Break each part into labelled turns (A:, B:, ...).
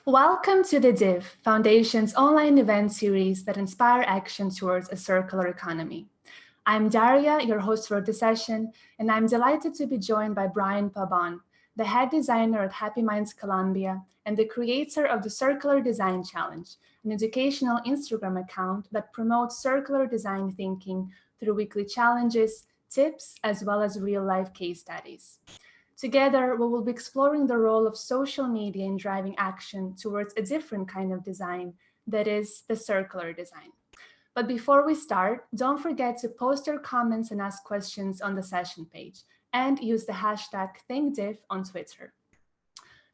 A: Welcome to the DIF, Foundation's online event series that inspire action towards a circular economy. I'm Daria, your host for the session, and I'm delighted to be joined by Brian Pabon, the head designer at Happy Minds Colombia and the creator of the Circular Design Challenge, an educational Instagram account that promotes circular design thinking through weekly challenges, tips, as well as real-life case studies. Together, we will be exploring the role of social media in driving action towards a different kind of design, that is, the circular design. But before we start, don't forget to post your comments and ask questions on the session page, and use the hashtag ThinkDiff on Twitter.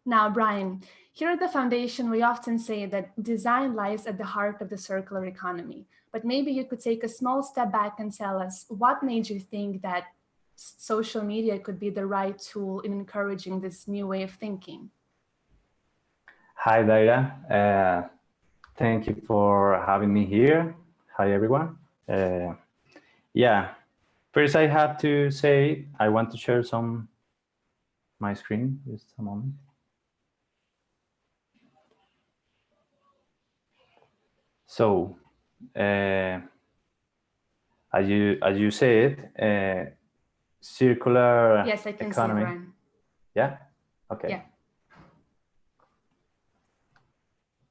A: Now, Brian, here at the Foundation, we often say that design lies at the heart of the circular economy, but maybe you could take a small step back and tell us what made you think that social media could be the right tool in encouraging this new way of thinking.
B: Hi, Daira. Thank you for having me here. Hi, everyone. Yeah, first I have to say I want to share my screen. Just a moment. So, as you said, circular
A: yes, I can
B: economy.
A: See, Brian.
B: Yeah. Okay.
A: Yeah.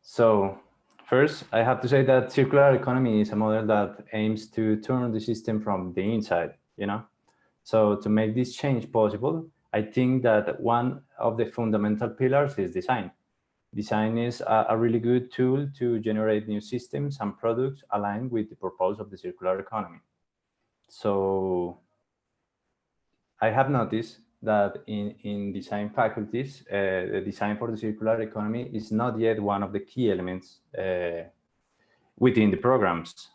B: So first, I have to say that circular economy is a model that aims to turn the system from the inside, So to make this change possible, I think that one of the fundamental pillars is design. Design is a really good tool to generate new systems and products aligned with the purpose of the circular economy. So I have noticed that in design faculties, the design for the circular economy is not yet one of the key elements within the programs.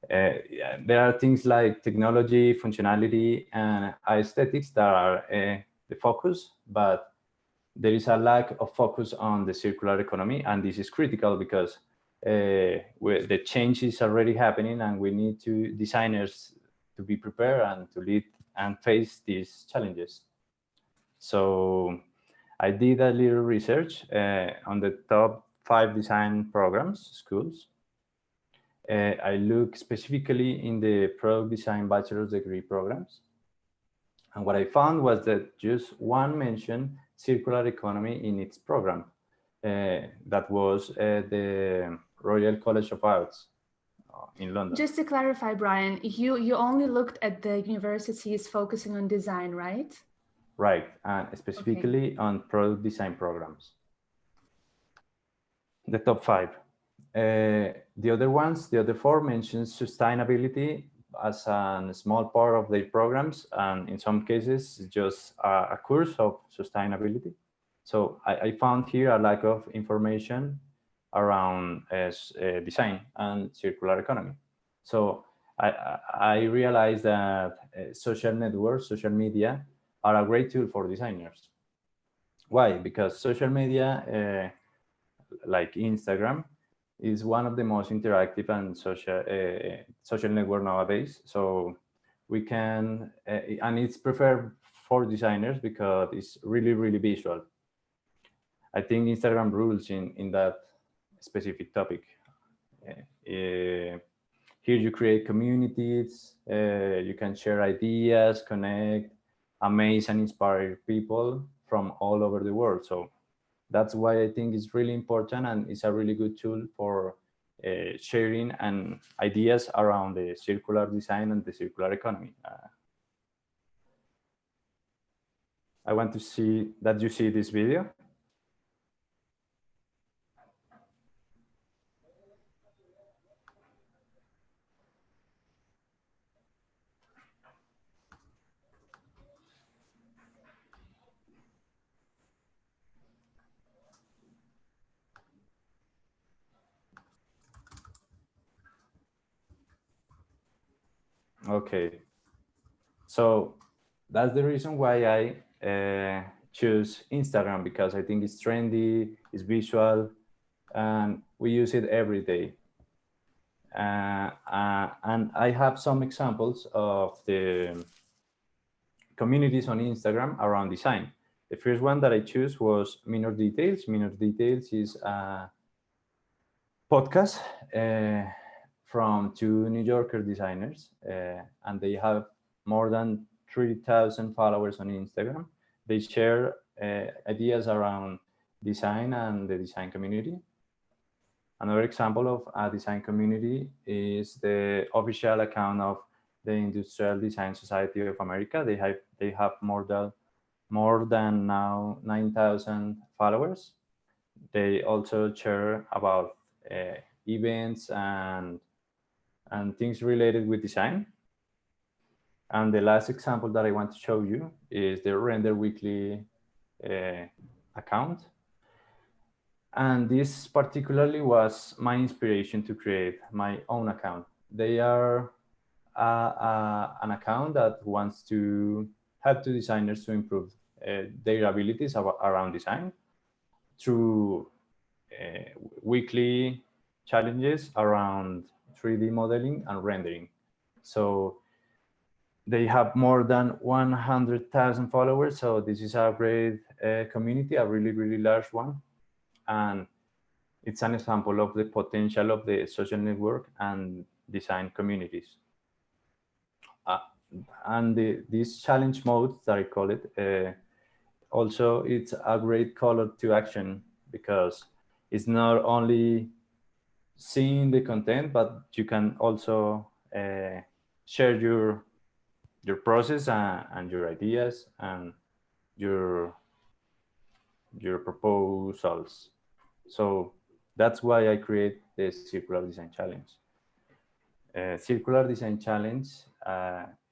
B: There are things like technology, functionality, and aesthetics that are the focus, but there is a lack of focus on the circular economy, and this is critical because the change is already happening, and we need designers to be prepared and to lead and face these challenges. So I did a little research on the top 5 design programs, schools. I looked specifically in the product design bachelor's degree programs. And what I found was that just one mentioned circular economy in its program. That was the Royal College of Arts in London.
A: Just to clarify, Brian, you only looked at the universities focusing on design, right?
B: Right, and specifically on product design programs. The top 5. The other 4 mentions sustainability as a small part of their programs, and in some cases, just a course of sustainability. So I found here a lack of information around design and circular economy. So I realized that social networks, social media, are a great tool for designers. Why? Because social media, like Instagram, is one of the most interactive and social network nowadays. So we can, and it's preferred for designers because it's really, really visual. I think Instagram rules in that specific topic. Here you create communities, you can share ideas, connect, amaze and inspire people from all over the world. So that's why I think it's really important, and it's a really good tool for sharing and ideas around the circular design and the circular economy. I want to see that you see this video. Okay, so that's the reason why I choose Instagram, because I think it's trendy, it's visual, and we use it every day. And I have some examples of the communities on Instagram around design. The first one that I chose was Minor Details. Minor Details is a podcast from two New Yorker designers, and they have more than 3,000 followers on Instagram. They share ideas around design and the design community. Another example of a design community is the official account of the Industrial Design Society of America. They have more than now 9,000 followers. They also share about events and things related with design. And the last example that I want to show you is the Render Weekly account. And this particularly was my inspiration to create my own account. They are an account that wants to help to designers to improve their abilities around design through weekly challenges around 3D modeling and rendering. So they have more than 100,000 followers. So this is a great community, a really, really large one. And it's an example of the potential of the social network and design communities. And this challenge mode that I call it, also it's a great call to action, because it's not only seeing the content, but you can also share your process and your ideas and your proposals. So that's why I create the Circular Design Challenge. Circular Design Challenge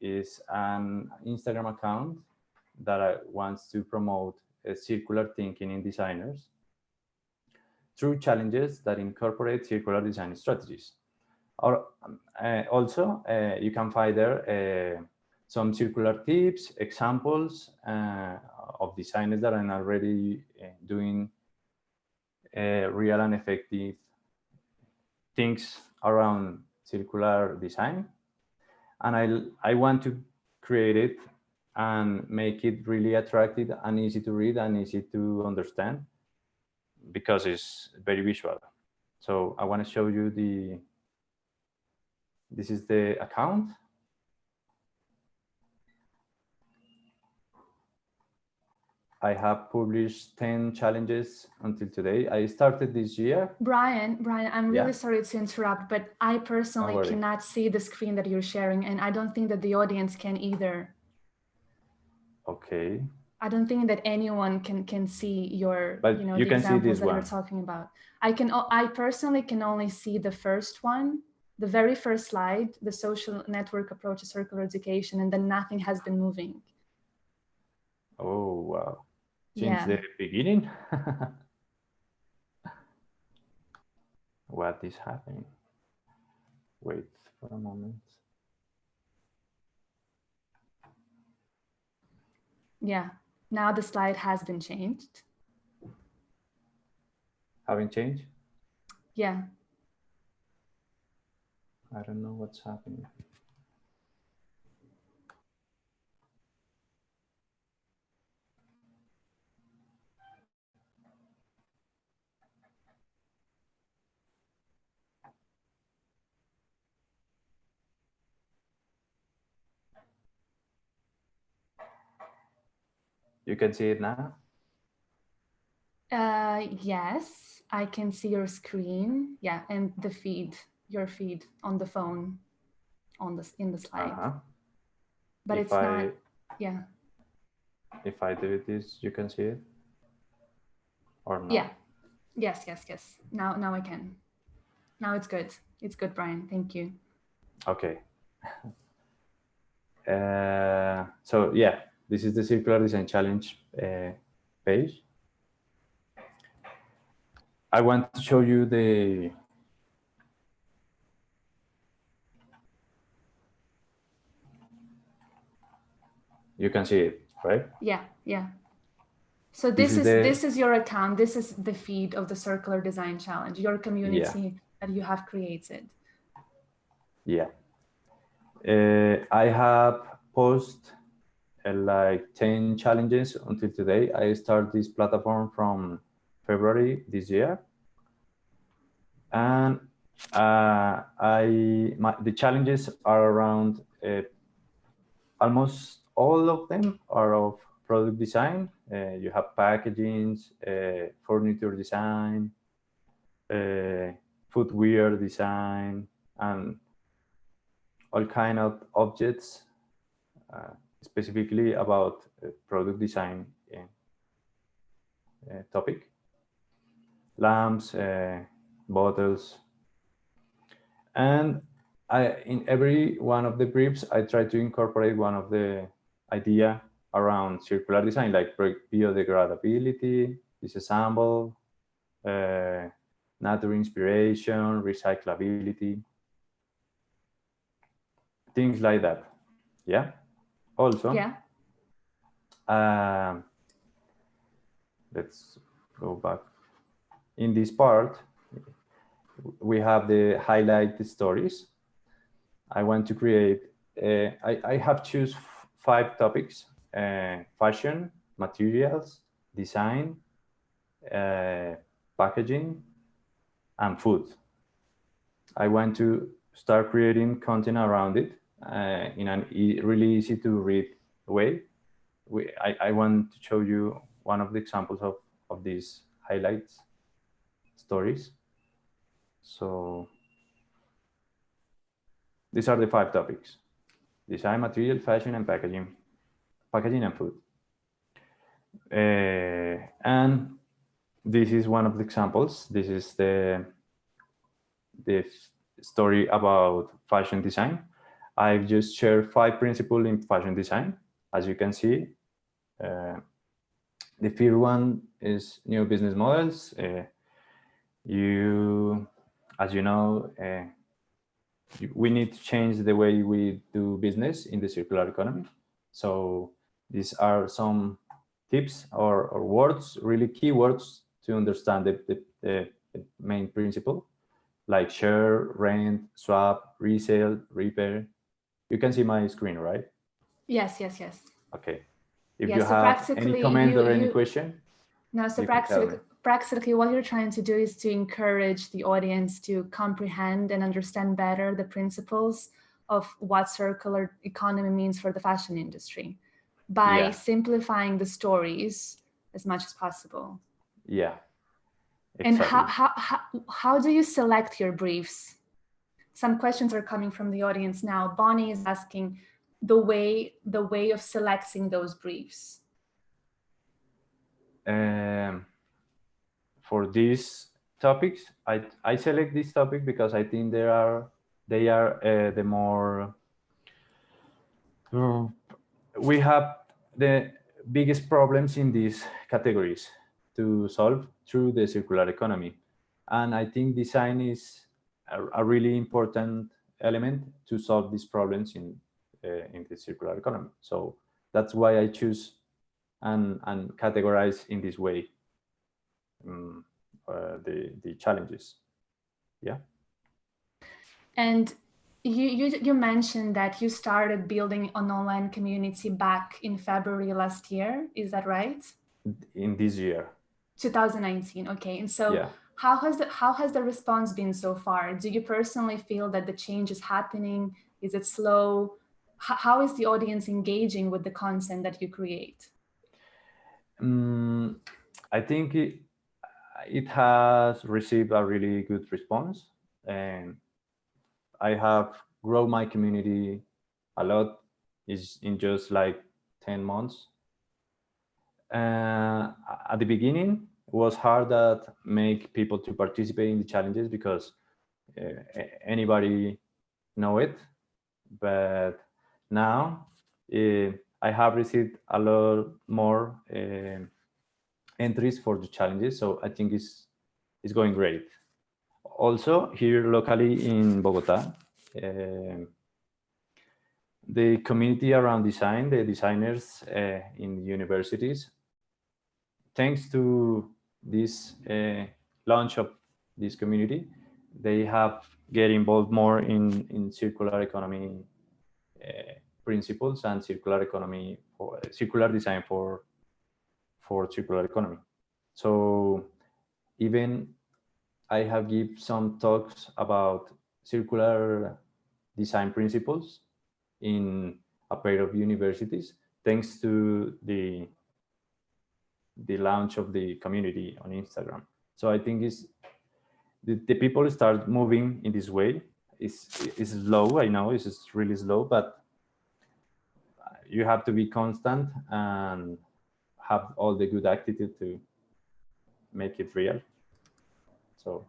B: is an Instagram account that wants to promote circular thinking in designers through challenges that incorporate circular design strategies. Or also, you can find there some circular tips, examples of designers that are already doing real and effective things around circular design. And I want to create it and make it really attractive and easy to read and easy to understand, because it's very visual. So I want to show you this is the account. I have published 10 challenges until today. I started this year.
A: Brian, I'm really sorry to interrupt, but I personally cannot see the screen that you're sharing, and I don't think that the audience can either.
B: Okay.
A: I don't think that anyone can see your,
B: but
A: the
B: you can
A: examples
B: see this
A: that
B: one.
A: you're talking about. I personally can only see the first one, the very first slide, the social network approach to circular education, and then nothing has been moving.
B: Oh, wow. Since the beginning? What is happening? Wait for a moment.
A: Yeah, now the slide has been changed.
B: Haven't changed?
A: Yeah.
B: I don't know what's happening. You can see it now?
A: Yes, I can see your screen. Yeah, and the feed, your feed on the phone, in the slide. But if it's not. Yeah.
B: If I do this, you can see it, or not?
A: Yeah. Yes. Now I can. Now it's good. It's good, Brian. Thank you.
B: Okay. So yeah, this is the Circular Design Challenge page. I want to show you the you can see it, right?
A: Yeah. So this is your account. This is the feed of the Circular Design Challenge, your community that you have created.
B: Yeah. I have posted like 10 challenges until today. I started this platform from February this year. And the challenges are around almost all of them are of product design. You have packaging, furniture design, footwear design, and all kind of objects, specifically about product design topic. Lamps, bottles, and in every one of the briefs, I try to incorporate one of the idea around circular design, like biodegradability, disassemble, nature inspiration, recyclability, things like that. Yeah. Also,
A: yeah.
B: Let's go back. In this part, we have the highlight stories. I want to create, I have choose 5 topics: fashion, materials, design, packaging, and food. I want to start creating content around it in a really easy to read way. I want to show you one of the examples of these highlights stories. So these are the 5 topics: design, material, fashion, and packaging and food. And this is one of the examples. This is the story about fashion design. I've just shared 5 principles in fashion design. As you can see, the first one is new business models. As you know, we need to change the way we do business in the circular economy. So these are some tips or words, really key words to understand the main principle, like share, rent, swap, resale, repair. You can see my screen, right?
A: Yes, yes, yes.
B: Okay. If
A: Yeah,
B: you
A: so
B: have any comment or any question.
A: No, so practically what you're trying to do is to encourage the audience to comprehend and understand better the principles of what circular economy means for the fashion industry by simplifying the stories as much as possible.
B: Yeah. Exactly.
A: And how do you select your briefs? Some questions are coming from the audience now. Bonnie is asking the way of selecting those briefs.
B: For these topics, I select this topic because I think they are the more we have the biggest problems in these categories to solve through the circular economy. And I think design is a really important element to solve these problems in the circular economy. So that's why I choose and categorize in this way the challenges. Yeah.
A: And you mentioned that you started building an online community back in February last year. Is that right?
B: In this year.
A: 2019. Okay. And so
B: yeah.
A: How has the response been so far? Do you personally feel that the change is happening? Is it slow? How is the audience engaging with the content that you create?
B: I think it has received a really good response, and I have grown my community a lot in just like 10 months. At the beginning, it was hard to make people to participate in the challenges because anybody know it. But now I have received a lot more entries for the challenges, so I think it's going great. Also, here locally in Bogota, the community around design, the designers in universities, thanks to this launch of this community, they have get involved more in circular economy principles and circular economy circular design for circular economy. So even I have give some talks about circular design principles in a pair of universities, thanks to the launch of the community on Instagram. So I think the people start moving in this way. It's slow, I know, it's just really slow, but you have to be constant and have all the good attitude to make it real. So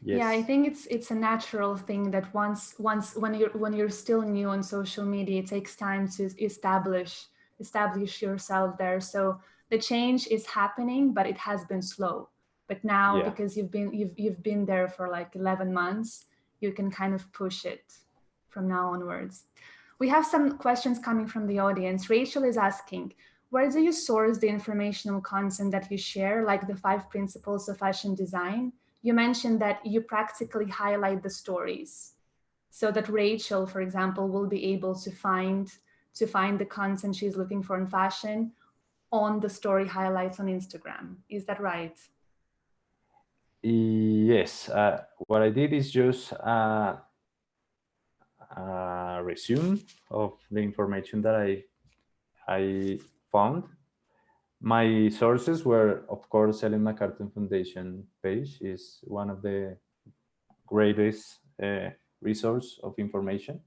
B: yes.
A: Yeah, I think it's a natural thing that once when you're still new on social media, it takes time to establish yourself there. So the change is happening, but it has been slow. But now, because you've been there for like 11 months, you can kind of push it from now onwards. We have some questions coming from the audience. Rachel is asking, where do you source the informational content that you share, like the 5 principles of fashion design? You mentioned that you practically highlight the stories so that Rachel, for example, will be able to find the content she's looking for in fashion on the story highlights on Instagram. Is that right?
B: Yes. What I did is just resume of the information that I found. My sources were, of course, Ellen MacArthur Foundation page is one of the greatest resource of information.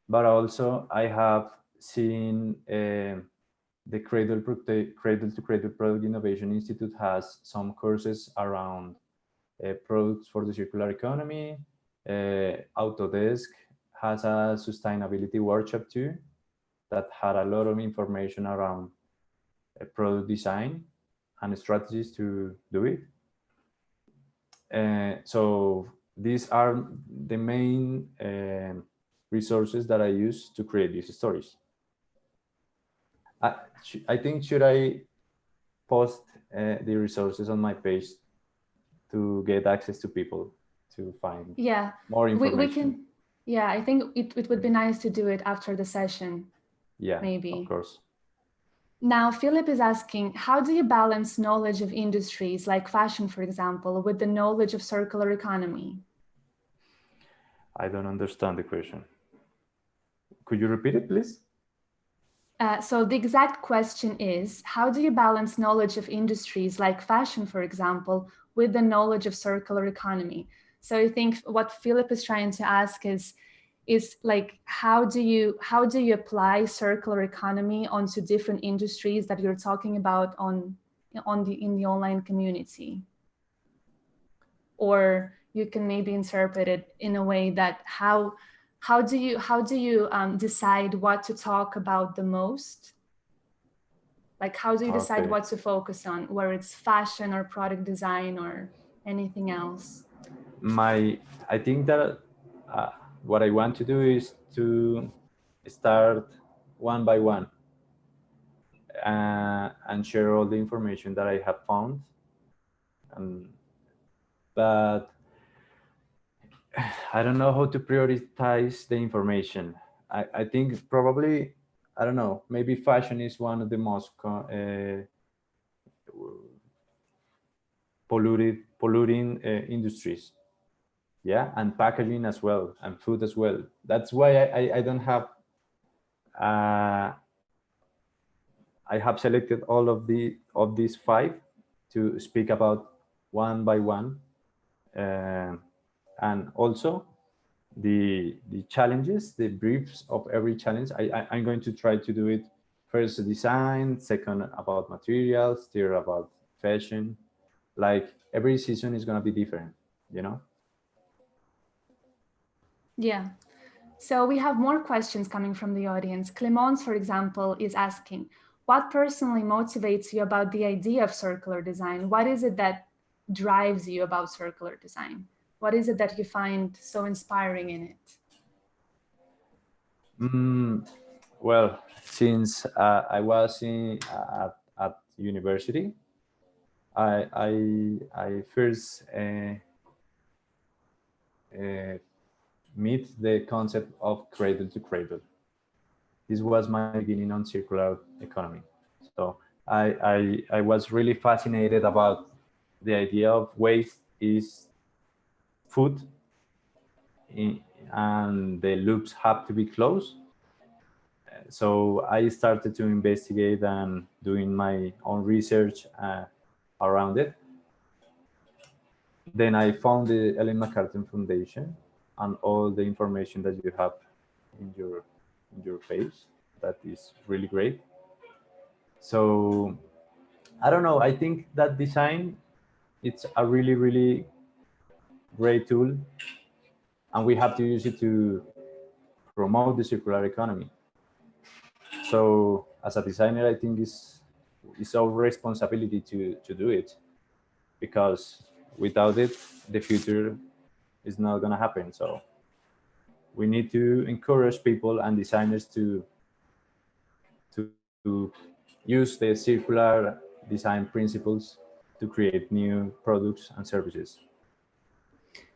B: But also I have seen the Cradle to Cradle Product Innovation Institute has some courses around products for the circular economy. Autodesk has a sustainability workshop too that had a lot of information around product design and strategies to do it. So these are the main resources that I use to create these stories. I think, should I post the resources on my page to get access to people to find more information?
A: We can. Yeah, I think it would be nice to do it after the session.
B: Yeah,
A: maybe.
B: Of course.
A: Now, Philip is asking, how do you balance knowledge of industries like fashion, for example, with the knowledge of circular economy?
B: I don't understand the question. Could you repeat it, please?
A: So the exact question is, how do you balance knowledge of industries like fashion, for example, with the knowledge of circular economy? So I think what Philip is trying to ask is like, how do you apply circular economy onto different industries that you're talking about in the online community? Or you can maybe interpret it in a way that how do you decide what to talk about the most? Like, how do you decide what to focus on, whether it's fashion or product design or anything else?
B: I think that what I want to do is to start one by one and share all the information that I have found. But I don't know how to prioritize the information. I think probably, I don't know, maybe fashion is one of the most polluting industries. Yeah, and packaging as well, and food as well. That's why I don't have, I have selected all of these 5 to speak about one by one. And also the challenges, the briefs of every challenge. I'm going to try to do it first design, second about materials, third about fashion. Like every season is going to be different, you know?
A: Yeah. So we have more questions coming from the audience. Clemence, for example, is asking, what personally motivates you about the idea of circular design? What is it that drives you about circular design? What is it that you find so inspiring in it?
B: Well, since I was at university, I first meet the concept of cradle to cradle. this was my beginning on circular economy. So I was really fascinated about the idea of waste is food and the loops have to be closed. So I started to investigate and doing my own research around it. Then I found the Ellen MacArthur Foundation and all the information that you have in your page. That is really great. So I don't know. I think that design, it's a really, really great tool, and we have to use it to promote the circular economy. So as a designer, I think it's our responsibility to do it, because without it, the future is not going to happen. So we need to encourage people and designers to use the circular design principles to create new products and services.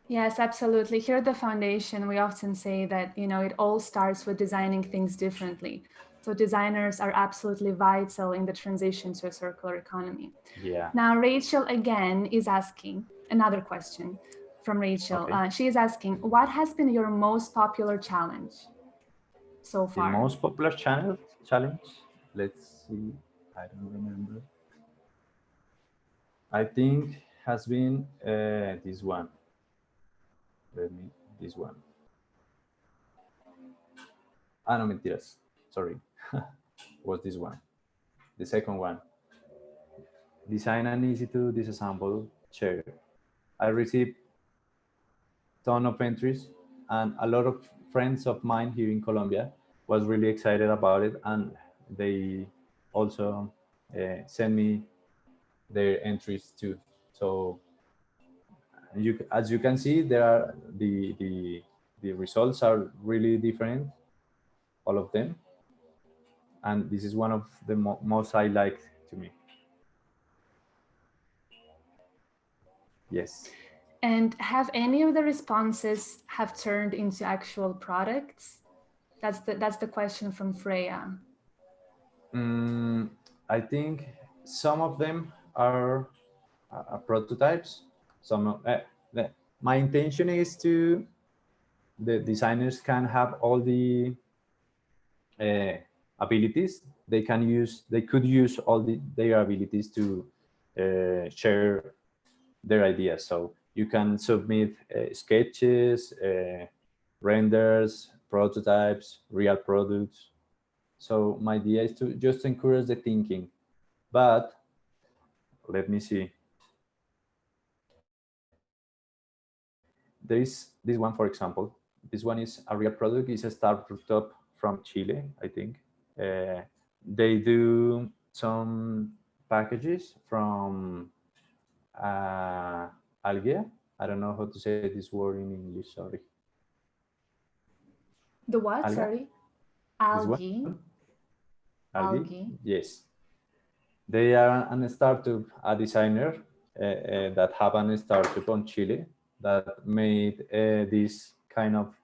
A: Yes, absolutely. Here at the foundation, we often say that, it all starts with designing things differently. So designers are absolutely vital in the transition to a circular economy.
B: Yeah.
A: Now, Rachel again is asking another question from Rachel.
B: Okay.
A: She is asking, what has been your most popular challenge so
B: The
A: far?
B: most popular challenge? Let's see. I don't remember. I think has been this one. This one. Ah, no, mentiras. Sorry. Was this one. The second one. Design an easy to disassemble chair. I received ton of entries, and a lot of friends of mine here in Colombia was really excited about it, and they also send me their entries too. So as you can see, there are the results are really different, all of them, and this is one of the most I liked to me. Yes.
A: And have any of the responses have turned into actual products? That's the question from Freya.
B: I think some of them are prototypes. My intention is to the designers can have all the abilities. They could use all their abilities to share their ideas. So you can submit sketches, renders, prototypes, real products. So my idea is to just encourage the thinking. But let me see. There is this one, for example. This one is a real product. It's a startup from Chile, I think. They do some packages from algae. I don't know how to say this word in English. Sorry.
A: The what?
B: Alga?
A: Sorry?
B: This
A: Algae.
B: one?
A: Algae.
B: Yes. They are a startup, a designer that have a startup on Chile that made this kind of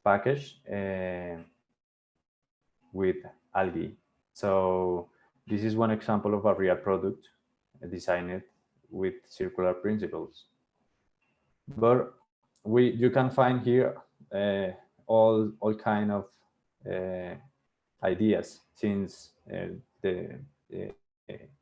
B: package with algae. So this is one example of a real product designed with circular principles. But you can find here all kind of ideas, since the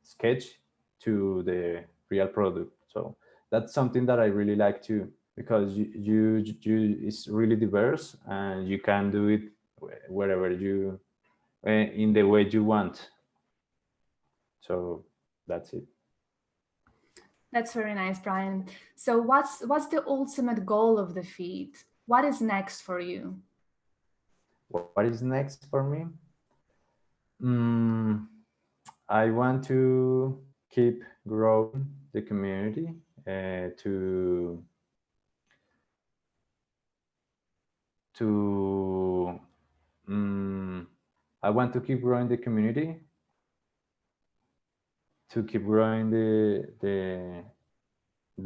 B: sketch to the real product. So that's something that I really like too, because it's really diverse and you can do it wherever you in the way you want. So that's it.
A: That's very nice, Brian. So what's the ultimate goal of the feed? What is next for you?
B: What is next for me? I want to keep growing the community I want to keep growing the community, to keep growing the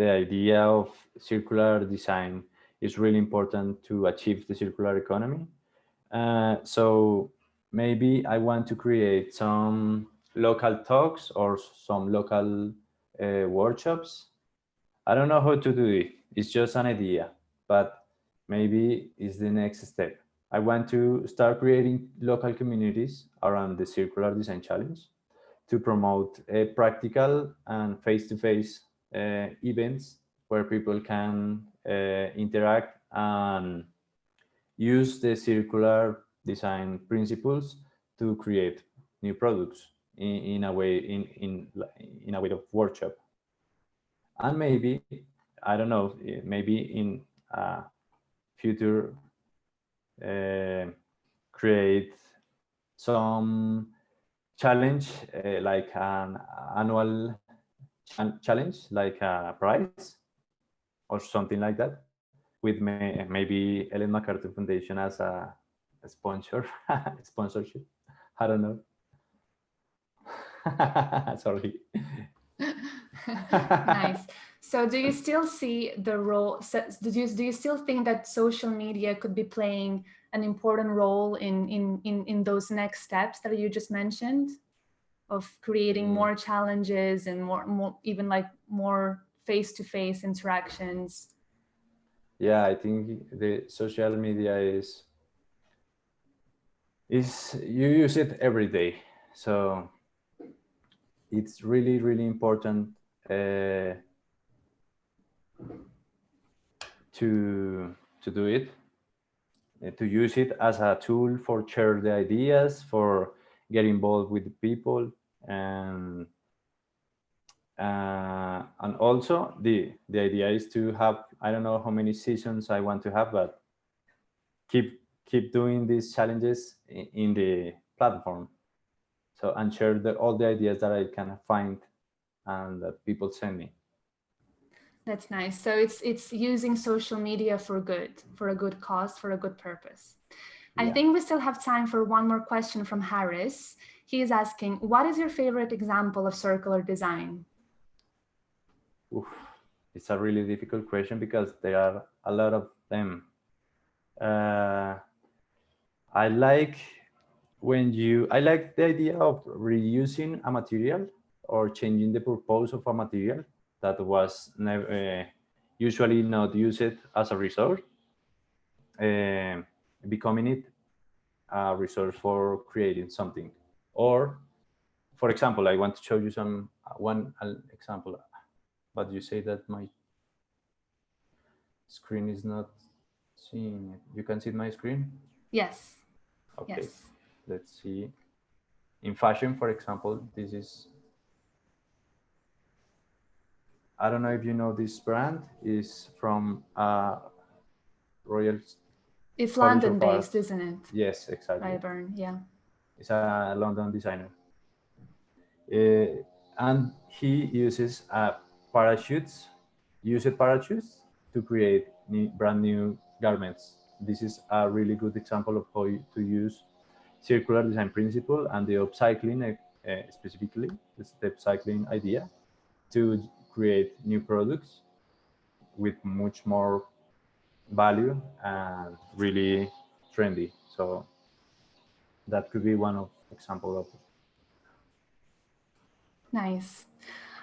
B: idea of circular design is really important to achieve the circular economy. So maybe I want to create some local talks or some local workshops. I don't know how to do it. It's just an idea, but maybe it's the next step. I want to start creating local communities around the Circular Design Challenge to promote practical and face-to-face events where people can interact and use the circular design principles to create new products in a way in a way of workshop. And maybe, I don't know, maybe in future create some challenge, like an annual challenge, like a prize or something like that, with maybe Ellen MacArthur Foundation as a sponsor, sponsorship. I don't know. Sorry.
A: Nice. So do you still see the role, do you still think that social media could be playing an important role in those next steps that you just mentioned, of creating more challenges and more even like more face-to-face interactions?
B: Yeah, I think the social media is you use it every day, so it's really important to do it, to use it as a tool for share the ideas, for get involved with the people, and also the idea is to have, I don't know how many seasons I want to have, but keep doing these challenges in the platform, so and share all the ideas that I can find and that people send me.
A: That's nice. So it's using social media for good, for a good cause, for a good purpose. I think we still have time for one more question from Harris. He is asking, what is your favorite example of circular design?
B: Oof, it's a really difficult question because there are a lot of them. I like I like the idea of reusing a material or changing the purpose of a material that was never, usually not used as a resource, uh, becoming it a resource for creating something. Or, for example, I want to show you one example, but you say that my screen is not seeing it. You can see my screen?
A: Yes.
B: Okay,
A: yes.
B: Let's see. In fashion, for example, this is, I don't know if you know this brand, is from Royal.
A: It's London based, isn't it?
B: Yes, exactly.
A: Ryburn, yeah.
B: It's a London designer. And he uses used parachutes to create brand new garments. This is a really good example of how to use circular design principle and the upcycling, specifically the upcycling idea, to create new products with much more value and really trendy. So that could be one of example of it.
A: Nice.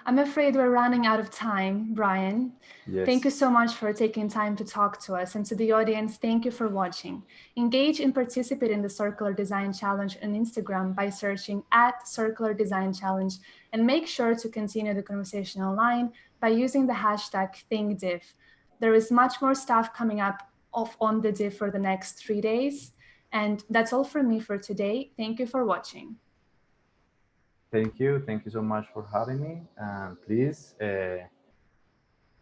A: I'm afraid we're running out of time, Brian.
B: Yes.
A: Thank you so much for taking time to talk to us. And to the audience, thank you for watching. Engage and participate in the Circular Design Challenge on Instagram by searching @CircularDesignChallenge, and make sure to continue the conversation online by using the hashtag ThinkDiff. There is much more stuff coming up on the DIF for the next 3 days. And that's all from me for today. Thank you for watching.
B: Thank you. Thank you so much for having me. And please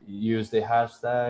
B: use the hashtag